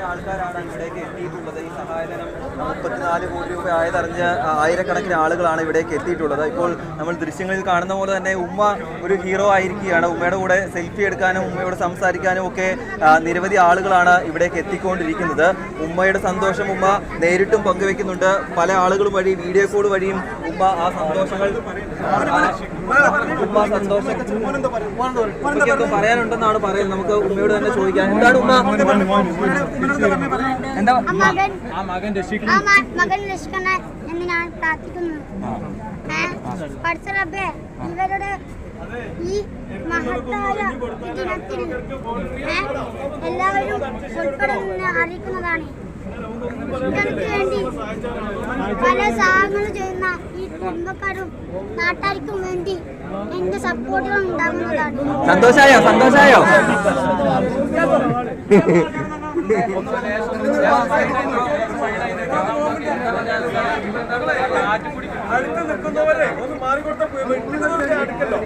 ആൾക്കാരാണ് ഇവിടേക്ക് എത്തിയിട്ടുള്ളത്. ഈ സഹായധനം 34 കോടി രൂപ ആയതറിഞ്ഞ് ആയിരക്കണക്കിന് ആളുകളാണ് ഇവിടേക്ക് എത്തിയിട്ടുള്ളത്. ഇപ്പോൾ നമ്മൾ ദൃശ്യങ്ങളിൽ കാണുന്ന പോലെ തന്നെ ഉമ്മ ഒരു ഹീറോ ആയിരിക്കുകയാണ്. ഉമ്മയുടെ കൂടെ സെൽഫി എടുക്കാനും ഉമ്മയോട് സംസാരിക്കാനും ഒക്കെ നിരവധി ആളുകളാണ് ഇവിടേക്ക് എത്തിക്കൊണ്ടിരിക്കുന്നത്. ഉമ്മയുടെ സന്തോഷം ഉമ്മ നേരിട്ടും പങ്കുവെക്കുന്നുണ്ട്. പല ആളുകളും വഴി വീഡിയോ കോൾ വഴിയും ഉമ്മ ആ സന്തോഷങ്ങൾ ഉമ്മയ്ക്കൊക്കെ പറയാനുണ്ടെന്നാണ് പറയുന്നത്. നമുക്ക് ഉമ്മയോട് തന്നെ ചോദിക്കാം. എന്താണ് ഉമ്മ? മകൻ രക്ഷിക്കണം എന്ന് ഞാൻ പ്രാർത്ഥിക്കുന്നു. ഇവരുടെ ഈ മഹത്തായ ദിനത്തിൽ എല്ലാവരും ഉൾപ്പെടുമെന്ന് അറിയിക്കുന്നതാണ്. എനിക്ക് വേണ്ടി പല സഹായങ്ങളും ചെയ്യുന്ന ഈ കുടുംബക്കാരും നാട്ടുകാർക്കും വേണ്ടി എന്റെ സപ്പോർട്ടുകൾ ഉണ്ടാകുന്നതാണ്. സന്തോഷായോ? അടുത്ത് നിൽക്കുന്നവരെ ഒന്ന് മാറിക്കൊടുത്ത അടുക്കല്ലോ.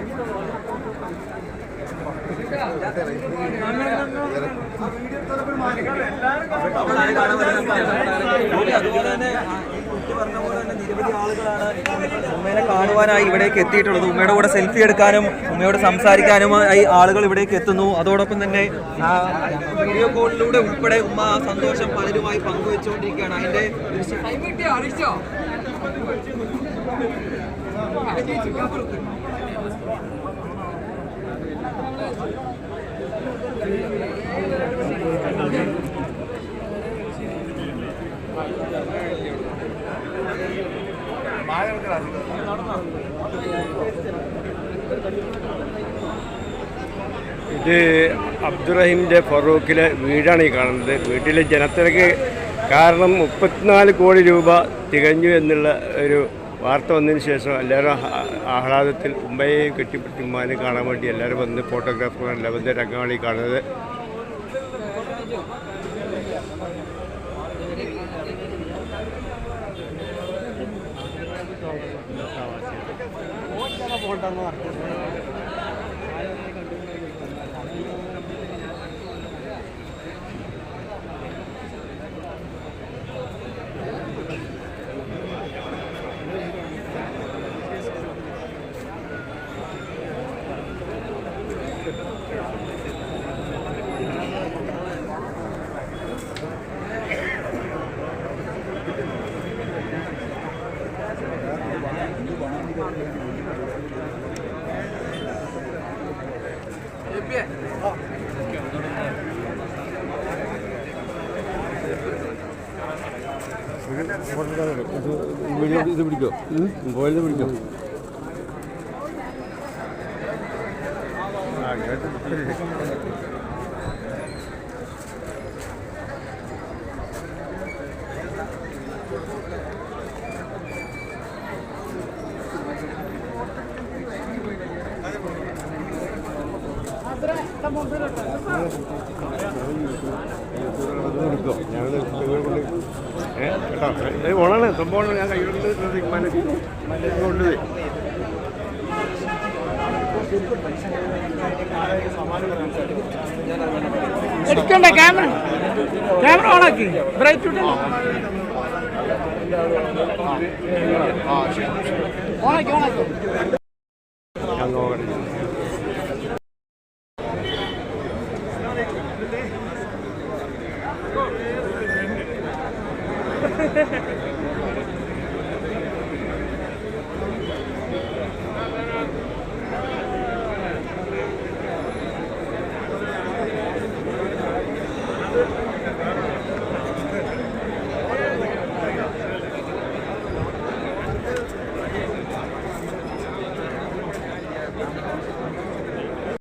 നിരവധി ആളുകളാണ് ഉമ്മയെ കാണുവാനായി ഇവിടേക്ക് എത്തിയിട്ടുള്ളത്. ഉമ്മയുടെ കൂടെ സെൽഫി എടുക്കാനും ഉമ്മയോട് സംസാരിക്കാനുമായി ആളുകൾ ഇവിടേക്ക് എത്തുന്നു. അതോടൊപ്പം തന്നെ വീഡിയോ കോളിലൂടെ ഉൾപ്പെടെ ഉമ്മ ആ സന്തോഷം പലരുമായി പങ്കുവെച്ചുകൊണ്ടിരിക്കുകയാണ്. അതിന്റെ ഇത് അബ്ദുറഹീമിൻ്റെ ഫറൂഖിലെ വീടാണ് ഈ കാണുന്നത്. വീട്ടിലെ ജനത്തിരക്ക് കാരണം 34 കോടി രൂപ തികഞ്ഞു എന്നുള്ള ഒരു വാർത്ത വന്നതിന് ശേഷം എല്ലാവരും ആഹ്ലാദത്തിൽ ഉമ്മയെ കെട്ടിപ്പിടിച്ച് ഉമ്മാനെ കാണാൻ വേണ്ടി എല്ലാവരും വന്ന് ഫോട്ടോഗ്രാഫർമാരെല്ലാം വന്ന് രംഗമാണ് ഈ കാണുന്നത്. ഇത് പിടിക്കോ, മൊബൈലിൽ പിടിക്കോ. കേട്ടോ ഓണാണ് സംഭവമാണ്. ഞാൻ കൈകൊണ്ട് കൊണ്ടുപോയി എടുക്കണ്ട. ക്യാമറ ഓണാക്കി ബ്രൈറ്റ് ഓണാക്കി.